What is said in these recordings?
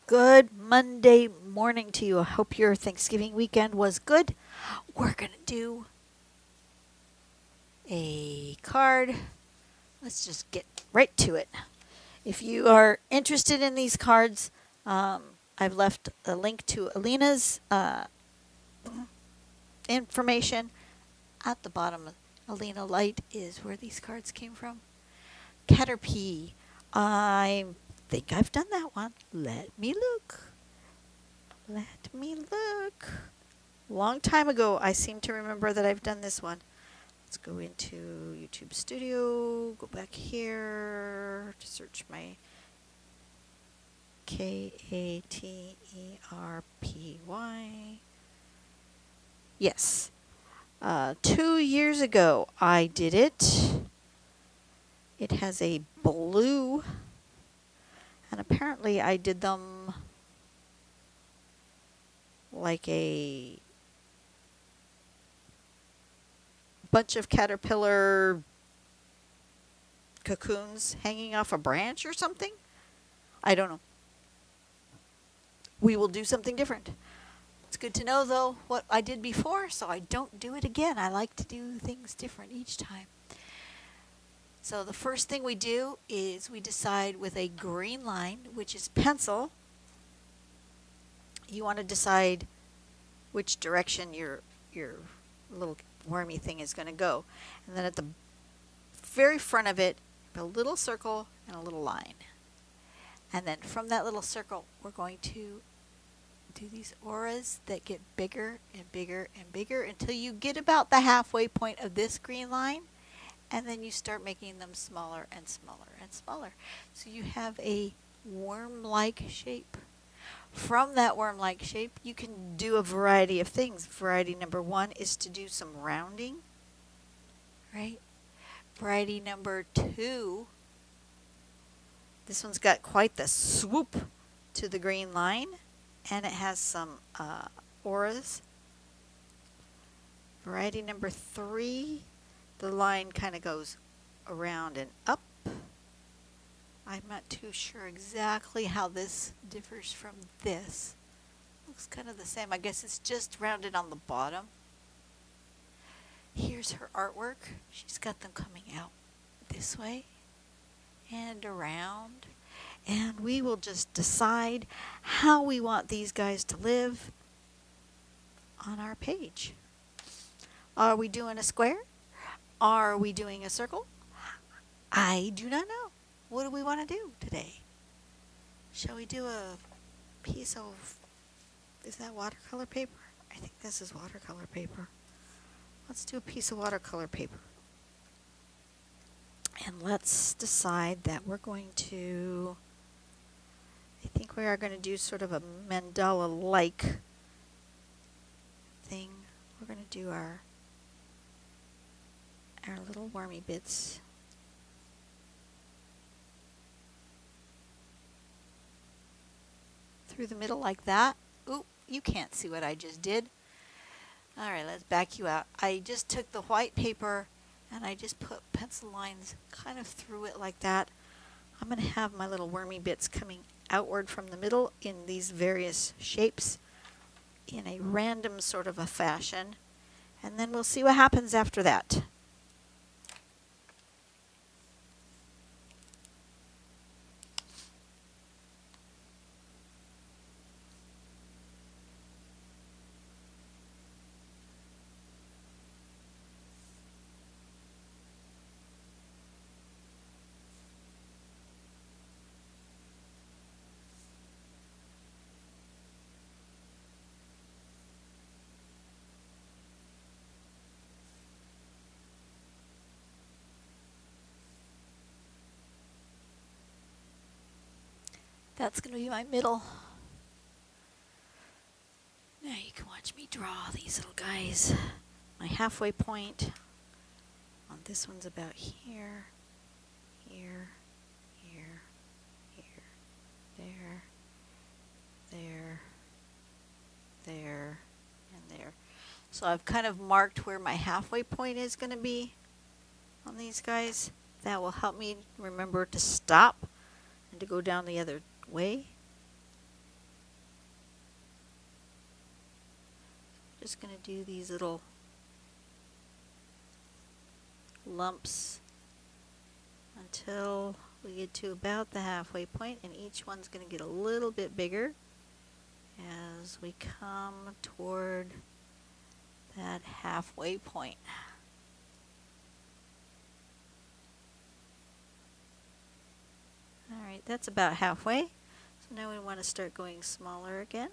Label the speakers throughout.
Speaker 1: Good Monday morning to you. I hope your Thanksgiving weekend was good. We're going to do a card. Let's just get right to it. If you are interested in these cards, I've left a link to Alina's information at the bottom. Alina Light is where these cards came from. Katerpy. I think I've done that one. Let me look. Let me look. Long time ago, I seem to remember that I've done this one. Let's go into YouTube Studio, go back here to search my Katerpy. Yes. 2 years ago, I did it. It has a blue, and apparently I did them like a bunch of caterpillar cocoons hanging off a branch or something. I don't know. We will do something different. It's good to know, though, what I did before, so I don't do it again. I like to do things different each time. So the first thing we do is we decide with a green line, which is pencil. You want to decide which direction your little wormy thing is going to go. And then at the very front of it, a little circle and a little line. And then from that little circle, we're going to do these auras that get bigger and bigger and bigger until you get about the halfway point of this green line. And then you start making them smaller and smaller and smaller. So you have a worm-like shape. From that worm-like shape, you can do a variety of things. Variety number one is to do some rounding, right? Variety number two, this one's got quite the swoop to the green line, and it has some auras. Variety number three, the line kind of goes around and up. I'm not too sure exactly how this differs from this. Looks kind of the same. I guess it's just rounded on the bottom. Here's her artwork. She's got them coming out this way and around. And we will just decide how we want these guys to live on our page. Are we doing a square? Are we doing a circle? I do not know. What do we want to do today? Shall we do a piece of, is that watercolor paper? I think this is watercolor paper. Let's do a piece of watercolor paper. And let's decide that we're going to, I think we are going to do sort of a mandala-like thing. We're going to do our little wormy bits. Through the middle like that. Ooh, you can't see what I just did. All right, let's back you out. I just took the white paper and I just put pencil lines kind of through it like that. I'm going to have my little wormy bits coming outward from the middle in these various shapes in a random sort of a fashion. And then we'll see what happens after that. That's going to be my middle. Now you can watch me draw these little guys. My halfway point on this one's about here, here, here, here, there, there, there, and there. So I've kind of marked where my halfway point is going to be on these guys. That will help me remember to stop and to go down the other way. just going to do these little lumps until we get to about the halfway point, and each one's going to get a little bit bigger as we come toward that halfway point. Alright, that's about halfway. So now we want to start going smaller again.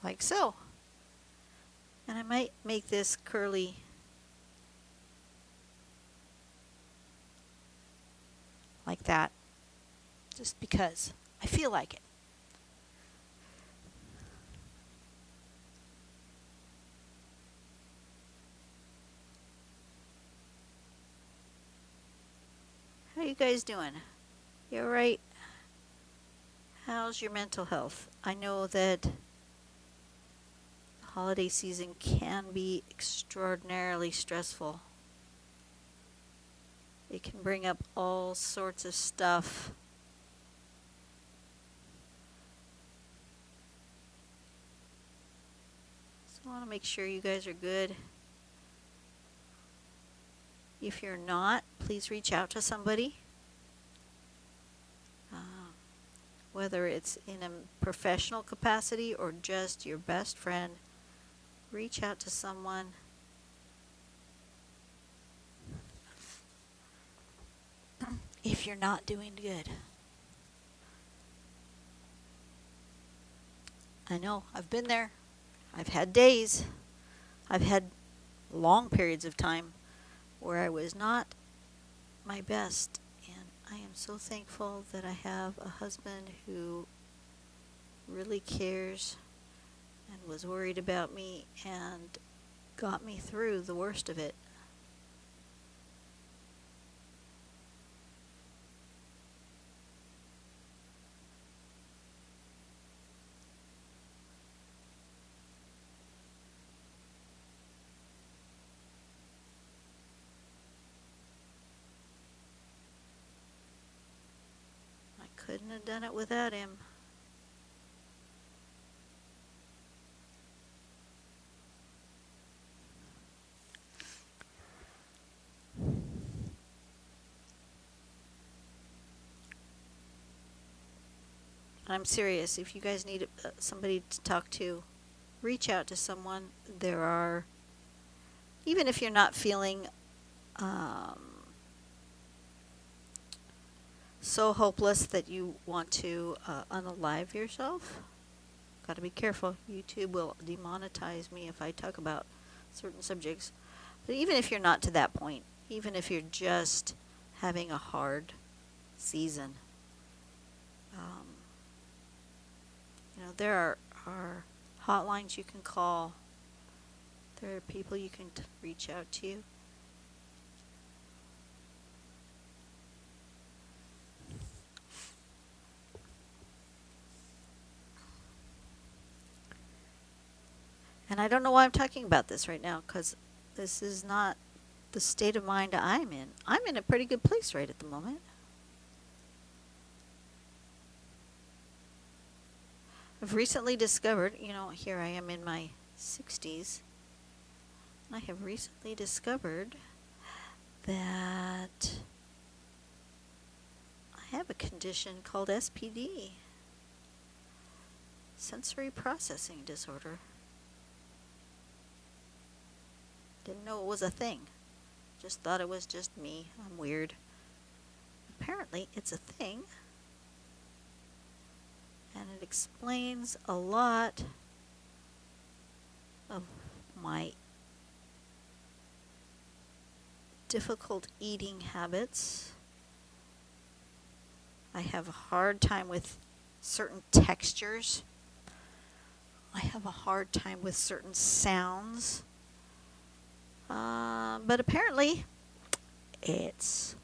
Speaker 1: Like so. And I might make this curly like that, just because I feel like it. How you guys doing? You alright? How's your mental health? I know that the holiday season can be extraordinarily stressful. It can bring up all sorts of stuff. So I want to make sure you guys are good. If you're not, please reach out to somebody. Whether it's in a professional capacity or just your best friend, reach out to someone. If you're not doing good. I know, I've been there. I've had days. I've had long periods of time where I was not my best. And I am so thankful that I have a husband who really cares and was worried about me and got me through the worst of it. Couldn't have done it without him. I'm serious. If you guys need somebody to talk to, reach out to someone. There are, even if you're not feeling so hopeless that you want to unalive yourself, got to be careful. YouTube will demonetize me if I talk about certain subjects. But even if you're not to that point, even if you're just having a hard season, there are hotlines you can call. There are people you can reach out to. And I don't know why I'm talking about this right now, because this is not the state of mind I'm in. I'm in a pretty good place right at the moment. I've recently discovered, here I am in my 60s. I have recently discovered that I have a condition called SPD, sensory processing disorder. Didn't know it was a thing. Just thought it was just me. I'm weird. Apparently, it's a thing. And it explains a lot of my difficult eating habits. I have a hard time with certain textures. I have a hard time with certain sounds. But apparently, it's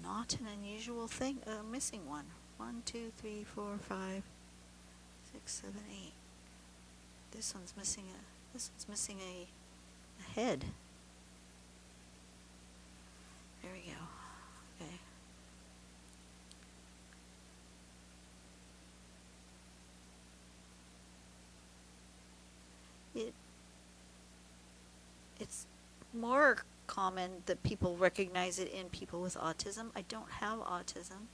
Speaker 1: not an unusual thing, a missing one. 1, 2, 3, 4, 5, 6, 7, 8. This one's missing a head. There we go. Okay. It's more common that people recognize it in people with autism. I don't have autism,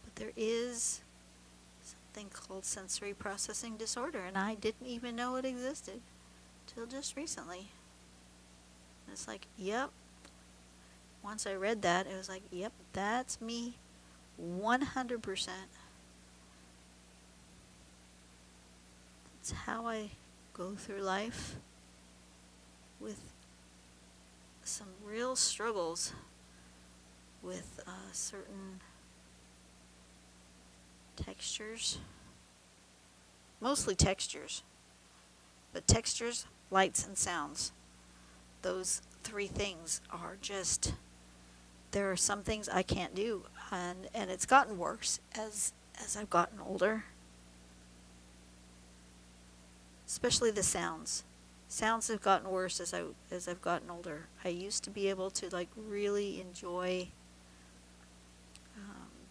Speaker 1: but there is something called sensory processing disorder, and I didn't even know it existed till just recently. And it's like, yep. Once I read that, it was like, yep, that's me 100%. That's how I go through life, with some real struggles with certain textures, mostly textures, but textures, lights, and sounds. Those three things are just, there are some things I can't do, and it's gotten worse as I've gotten older, especially the sounds. Sounds have gotten worse as I've gotten older. I used to be able to like really enjoy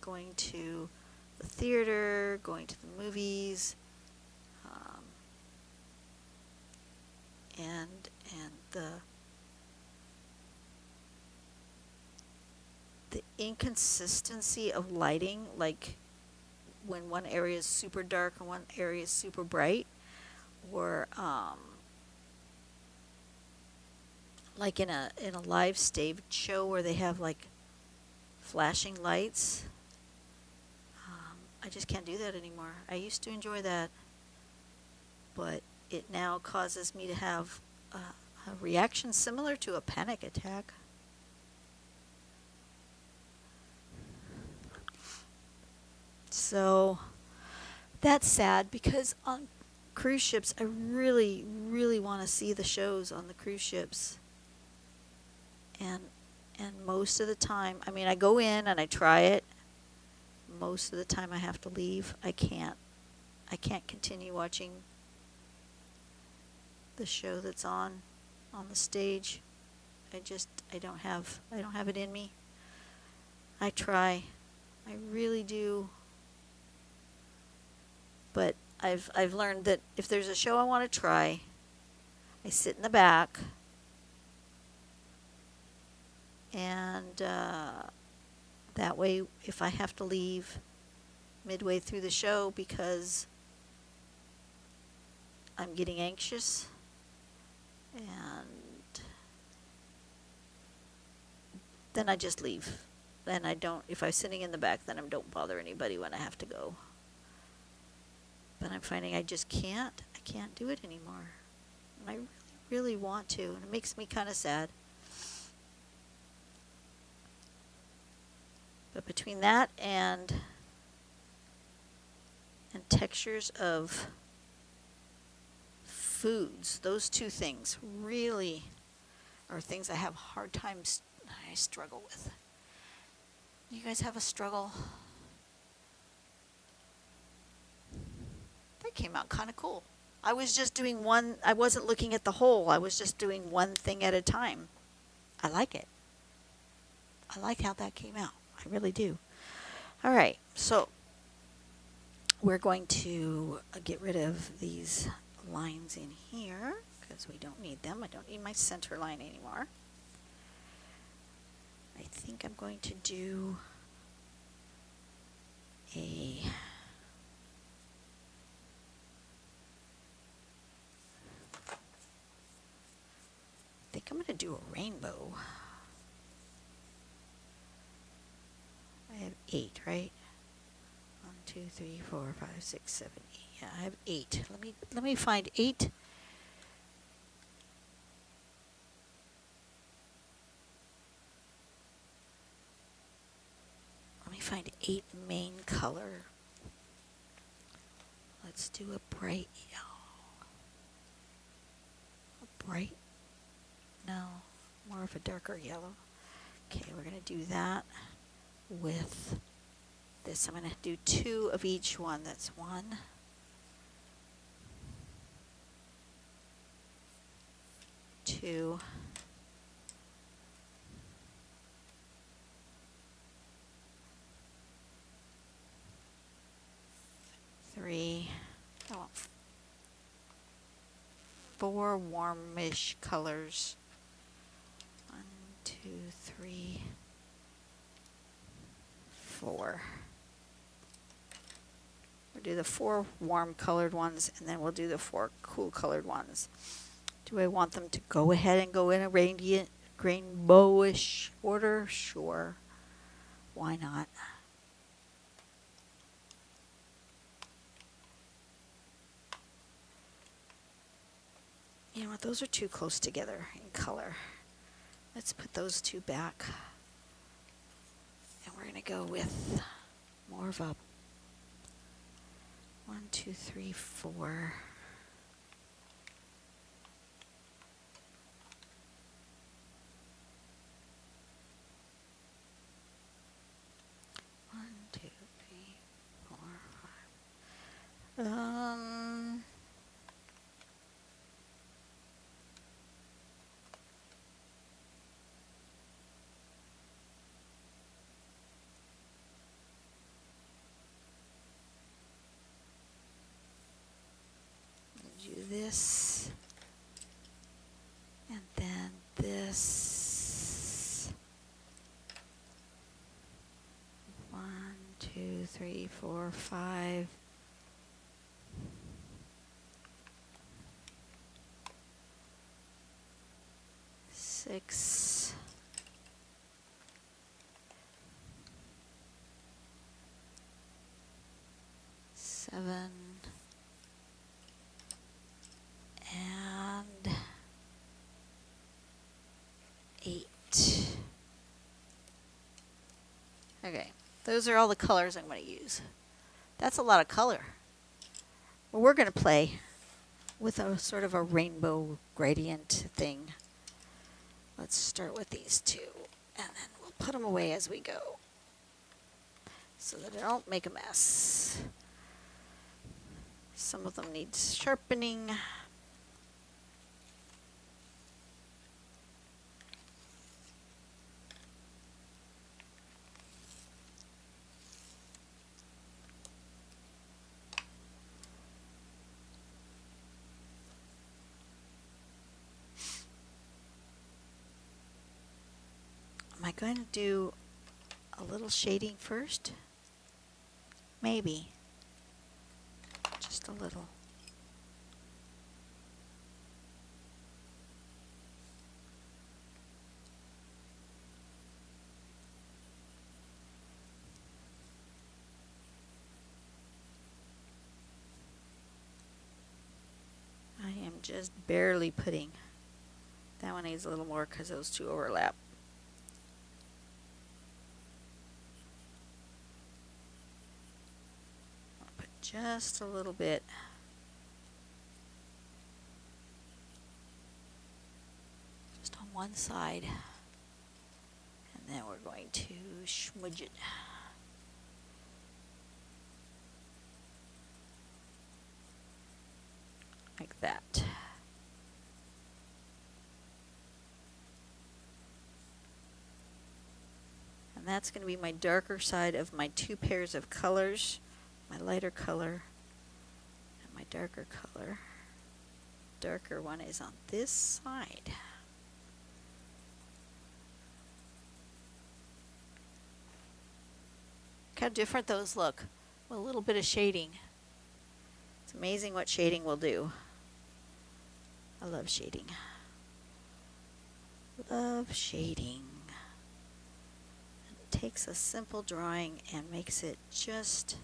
Speaker 1: going to the theater, going to the movies, and the inconsistency of lighting, like when one area is super dark and one area is super bright, or like in a live stage show where they have like flashing lights. I just can't do that anymore. I used to enjoy that, but it now causes me to have a reaction similar to a panic attack. So that's sad, because on cruise ships, I really, really want to see the shows on the cruise ships. And most of the time, I mean, I go in and I try it. Most of the time I have to leave. I can't continue watching the show that's on the stage. I don't have it in me. I try. I really do. But I've learned that if there's a show I want to try, I sit in the back, and that way, if I have to leave midway through the show because I'm getting anxious, and then I just leave. Then I don't, if I'm sitting in the back, then I don't bother anybody when I have to go. But I'm finding I just can't. I can't do it anymore. And I really, really want to, and it makes me kind of sad. But between that and textures of foods, those two things really are things I have hard times, I struggle with. You guys have a struggle? That came out kind of cool. I was just doing one, I wasn't looking at the whole, I was just doing one thing at a time. I like it. I like how that came out. I really do. All right, so we're going to get rid of these lines in here because we don't need them. I don't need my center line anymore. I think I'm going to do I think I'm going to do a rainbow. I have 8, right? 1, 2, 3, 4, 5, 6, 7, 8. Yeah, I have 8. Let me find 8. Let me find 8 main color. Let's do a bright yellow. A bright? No, more of a darker yellow. Okay, we're going to do that with this. I'm going to do 2 of each one. That's 1, 2, 3. I want 4 warmish colors. 1, 2, 3, 4. We'll do the 4 warm colored ones, and then we'll do the 4 cool colored ones. Do I want them to go ahead and go in a rainbowish order? Sure. Why not? You know what? Those are too close together in color. Let's put those 2 back. And we're going to go with more of a 1, 2, 3, 4. Do this, and then this. 1, 2, 3, 4, 5. Six, 7, and 8. Okay, those are all the colors I'm going to use. That's a lot of color. Well, we're going to play with a sort of a rainbow gradient thing. Let's start with these 2, and then we'll put them away as we go so that I don't make a mess. Some of them need sharpening. Am I going to do a little shading first? Maybe. Just a little. I am just barely putting. That one needs a little more because those 2 overlap. Just a little bit. Just on one side. And then we're going to smudge it. Like that. And that's going to be my darker side of my 2 pairs of colors. My lighter color and my darker color. Darker one is on this side. Look how different those look with a little bit of shading. It's amazing what shading will do. I love shading. Love shading. It takes a simple drawing and makes it just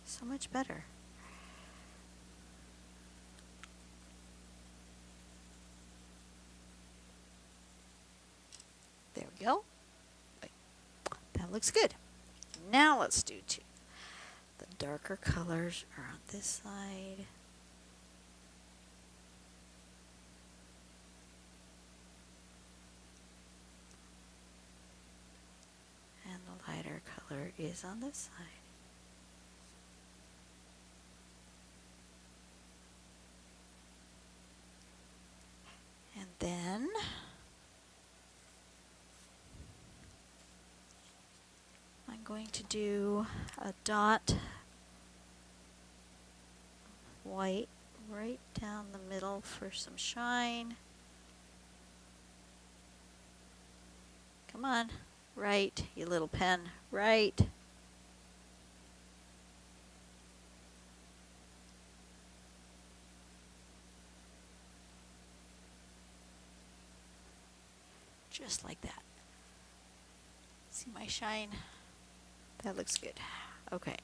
Speaker 1: so much better. There we go. That looks good. Now let's do 2. The darker colors are on this side. And the lighter color color is on this side. And then I'm going to do a dot white right down the middle for some shine. Come on, right, you little pen, right. Just like that. See my shine? That looks good. Okay.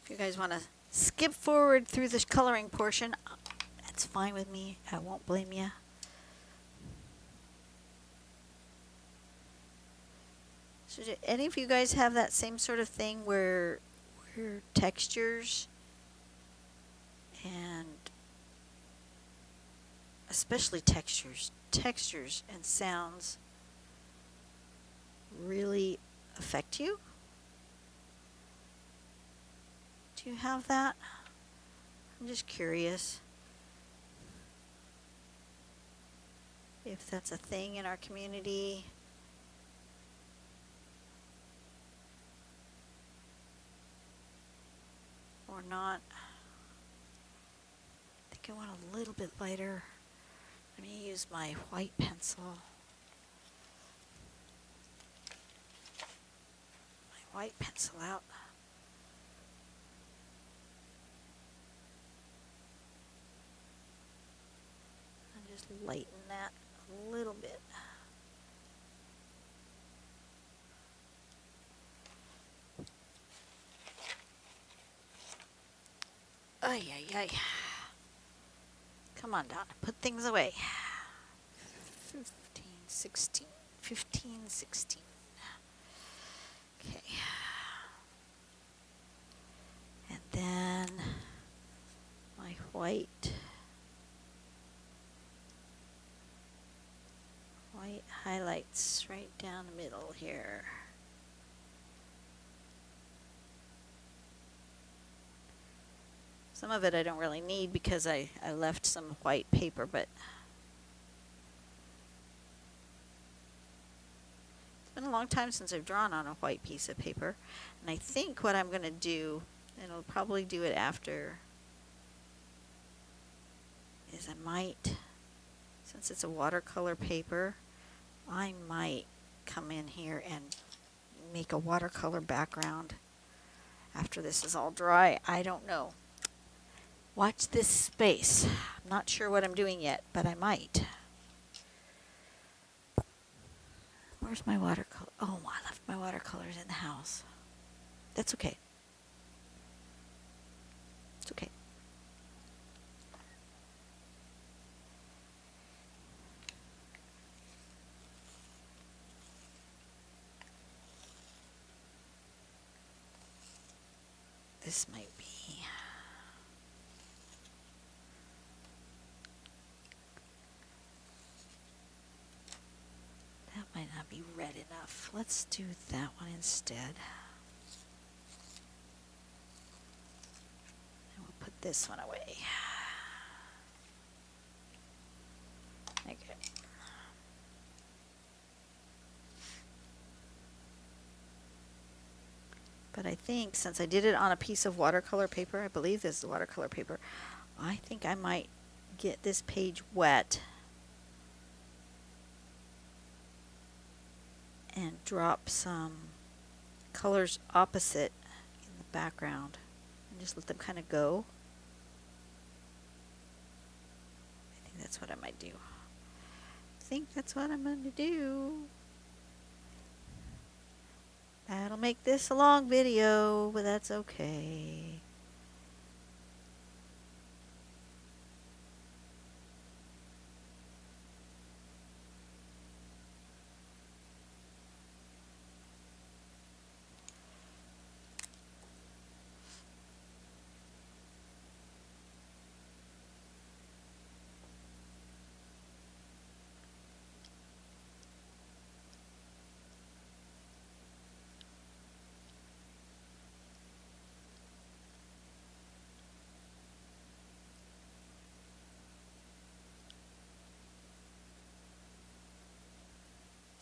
Speaker 1: If you guys want to skip forward through this coloring portion, that's fine with me. I won't blame you. So do any of you guys have that same sort of thing where textures and especially textures and sounds really affect you? Do you have that? I'm just curious if that's a thing in our community. Or not. I think I want a little bit lighter. Let me use my white pencil. My white pencil out. And just lighten that a little bit. Ay, ay, ay. Come on, Don. Put things away. 15, 16. 15, 16. Okay. And then my white highlights right down the middle here. Some of it I don't really need because I left some white paper, but it's been a long time since I've drawn on a white piece of paper. And I think what I'm going to do, and I'll probably do it after, is I might, since it's a watercolor paper, I might come in here and make a watercolor background after this is all dry. I don't know. Watch this space. I'm not sure what I'm doing yet, but I might. Where's my watercolor? Oh, I left my watercolors in the house. That's okay. It's okay. This might be. That might not be red enough. Let's do that one instead. And we'll put this one away. Okay. But I think since I did it on a piece of watercolor paper, I believe this is watercolor paper, I think I might get this page wet and drop some colors opposite in the background and just let them kind of go. I think that's what I might do. I think that's what I'm going to do. That'll make this a long video, but that's okay.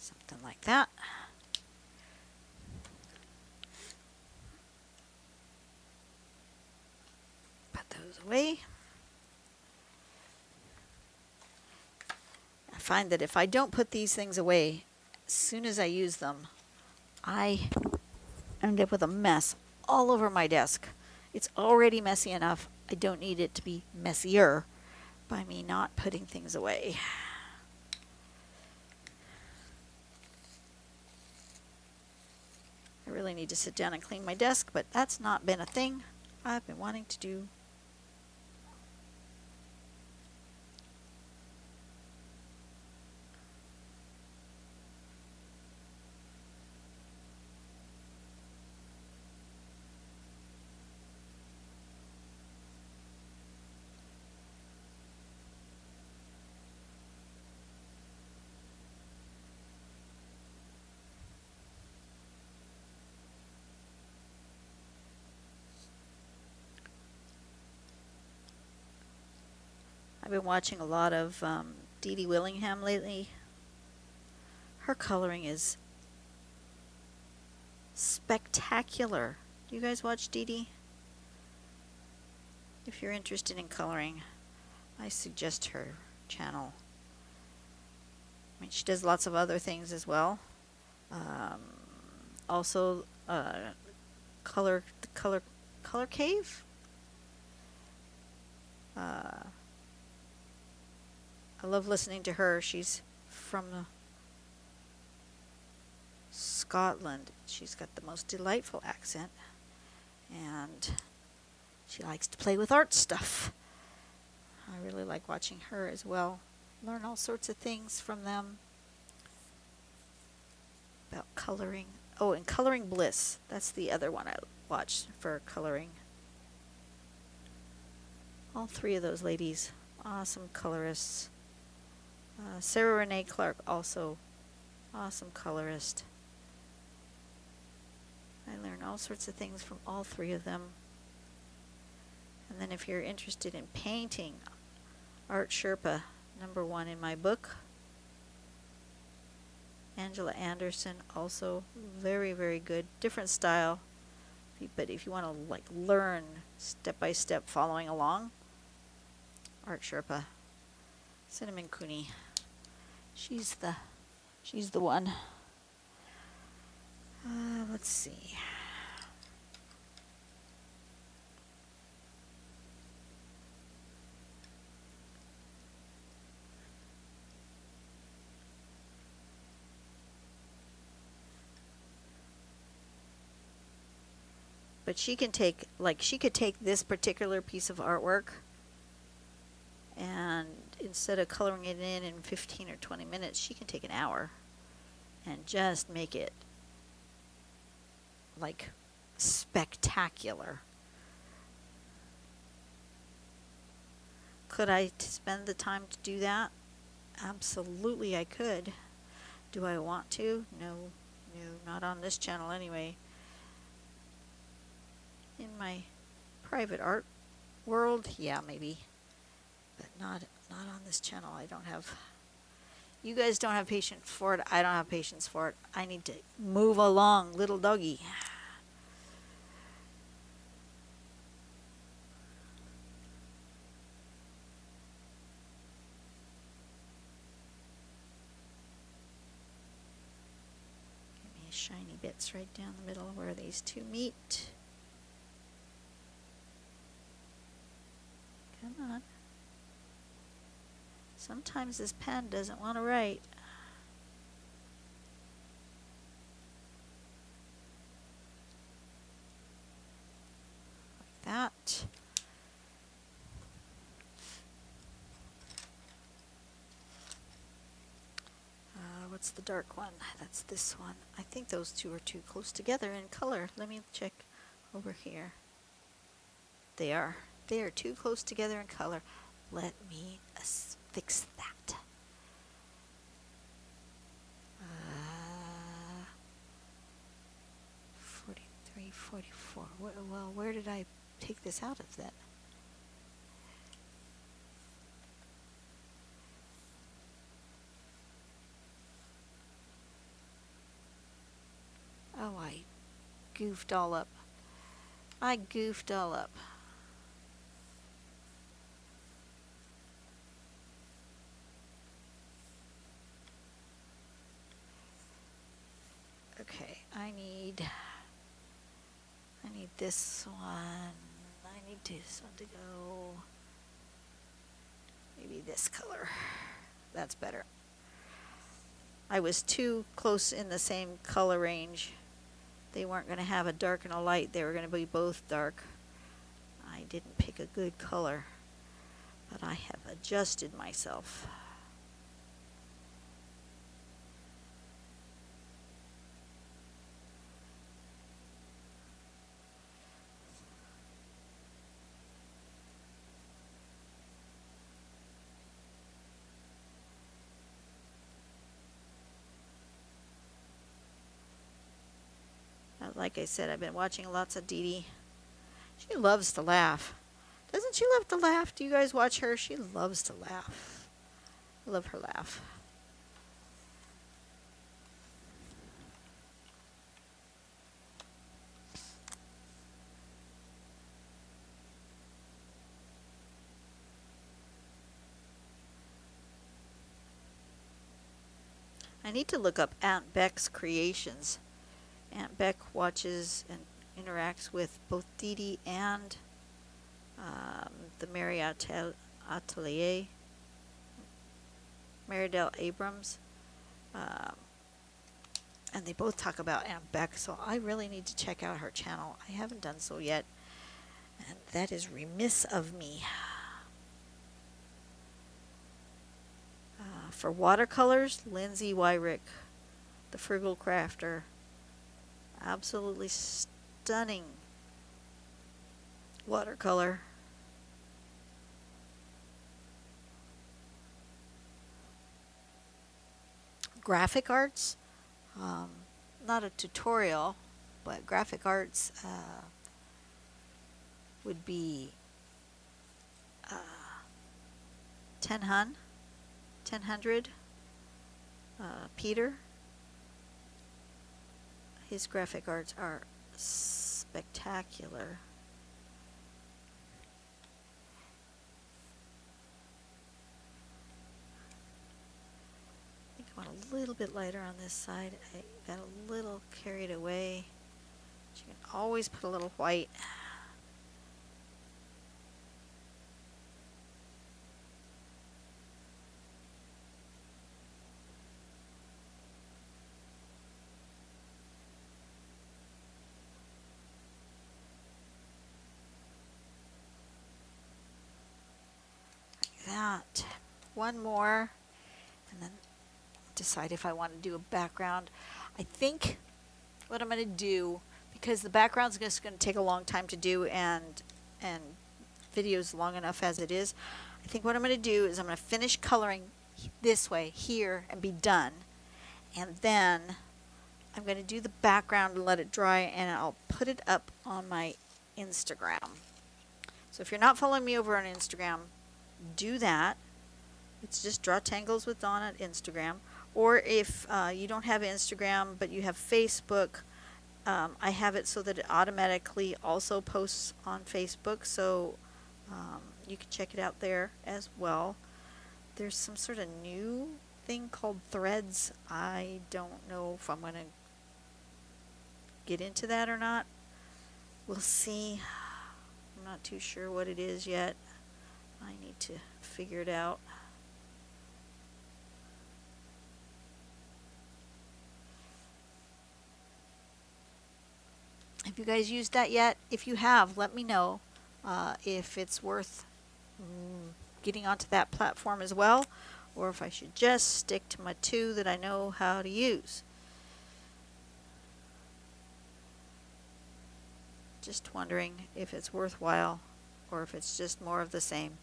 Speaker 1: Something like that. Put those away. I find that if I don't put these things away, as soon as I use them, I end up with a mess all over my desk. It's already messy enough. I don't need it to be messier by me not putting things away. I really need to sit down and clean my desk, but that's not been a thing I've been wanting to do. I've been watching a lot of Dee Dee Willingham lately. Her coloring is spectacular. Do you guys watch Dee Dee? If you're interested in coloring, I suggest her channel. I mean, she does lots of other things as well. Also, color cave. I love listening to her. She's from Scotland. She's got the most delightful accent, and she likes to play with art stuff. I really like watching her as well. Learn all sorts of things from them about coloring. Oh, and Coloring Bliss. That's the other one I watch for coloring. All three of those ladies, awesome colorists. Sarah Renee Clark, also awesome colorist. I learn all sorts of things from all three of them. And then if you're interested in painting, Art Sherpa, #1 in my book. Angela Anderson, also very, very good. Different style. But if you want to like learn step by step following along, Art Sherpa. Cinnamon Cooney. She's the one. Let's see. But she can take, like, she could take this particular piece of artwork, and instead of coloring it in 15 or 20 minutes, she can take an hour and just make it like spectacular. Could I spend the time to do that? Absolutely I could. Do I want to? No, not on this channel anyway. In my private art world, yeah, maybe. But not on this channel. I don't have. You guys don't have patience for it. I don't have patience for it. I need to move along, little doggy. Give me shiny bits right down the middle where these two meet. Come on. Sometimes this pen doesn't want to write. Like that. What's the dark one? That's this one. I think those two are too close together in color. Let me check over here. They are. They are too close together in color. Let me fix that. 43, 44. Well, where did I take this out of then? Oh, I goofed all up. I goofed all up. Okay, I need this one. I need this one to go. Maybe this color. That's better. I was too close in the same color range. They weren't going to have a dark and a light. They were going to be both dark. I didn't pick a good color, but I have adjusted myself. Like I said, I've been watching lots of Dee Dee. She loves to laugh. Doesn't she love to laugh? Do you guys watch her? She loves to laugh. I love her laugh. I need to look up Aunt Beck's creations. Aunt Beck watches and interacts with both Dee Dee and the Mary Atelier, Marydell Abrams, and they both talk about Aunt Beck, so I really need to check out her channel. I haven't done so yet, and that is remiss of me. For watercolors, Lindsay Wyrick, the Frugal Crafter. Absolutely stunning watercolor. Graphic arts, not a tutorial, but graphic arts would be 1000 Peter. His graphic arts are spectacular. I think I want a little bit lighter on this side. I got a little carried away. But you can always put a little white. That. One more, and then decide if I want to do a background. I think what I'm going to do, because the background's just going to take a long time to do, and video's long enough as it is, I think what I'm going to do is I'm going to finish coloring this way here and be done, and then I'm going to do the background and let it dry, and I'll put it up on my Instagram. So if you're not following me over on Instagram, do that. It's just Draw Tangles with Dawn at Instagram. Or if you don't have Instagram but you have Facebook, I have it so that it automatically also posts on Facebook, so you can check it out there as well. There's some sort of new thing called Threads. I don't know if I'm going to get into that or not. We'll see. I'm not too sure what it is yet. I need to figure it out. Have you guys used that yet? If you have, let me know if it's worth getting onto that platform as well, or if I should just stick to my two that I know how to use. Just wondering if it's worthwhile or if it's just more of the same.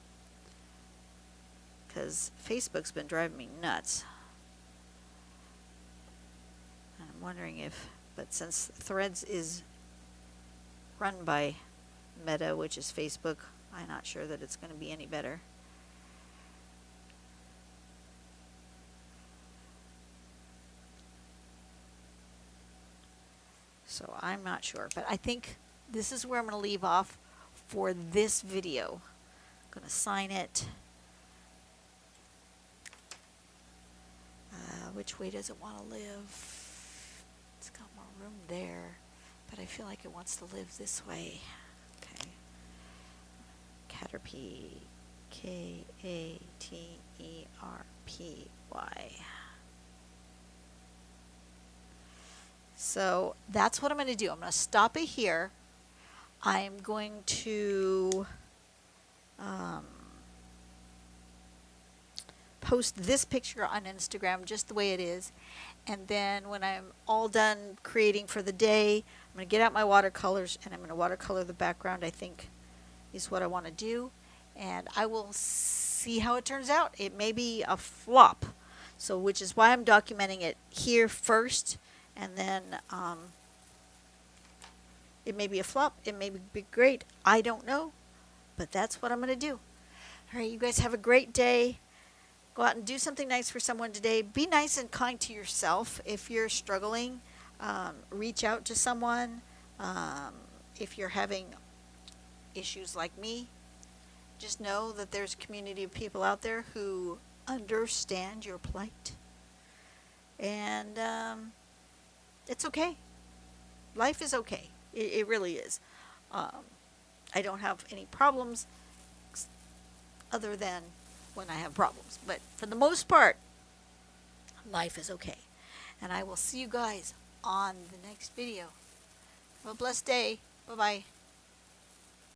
Speaker 1: Because Facebook's been driving me nuts. And I'm wondering if, but since Threads is run by Meta, which is Facebook, I'm not sure that it's going to be any better. So I'm not sure, but I think this is where I'm going to leave off for this video. I'm going to sign it. Which way does it want to live? It's got more room there, but I feel like it wants to live this way. Okay. Katerpy, Katerpy. So that's what I'm going to do. I'm going to stop it here. I'm going to post this picture on Instagram just the way it is, and then when I'm all done creating for the day, I'm going to get out my watercolors and I'm going to watercolor the background. I think is what I want to do, and I will see how it turns out. It may be a flop, so which is why I'm documenting it here first, and then it may be a flop, it may be great, I don't know, but that's what I'm going to do. All right, you guys have a great day. Go out and do something nice for someone today. Be nice and kind to yourself. If you're struggling, reach out to someone. If you're having issues like me, just know that there's a community of people out there who understand your plight. And it's okay. Life is okay. It really is. I don't have any problems other than when I have problems. But for the most part, life is okay. And I will see you guys on the next video. Have a blessed day. Bye-bye.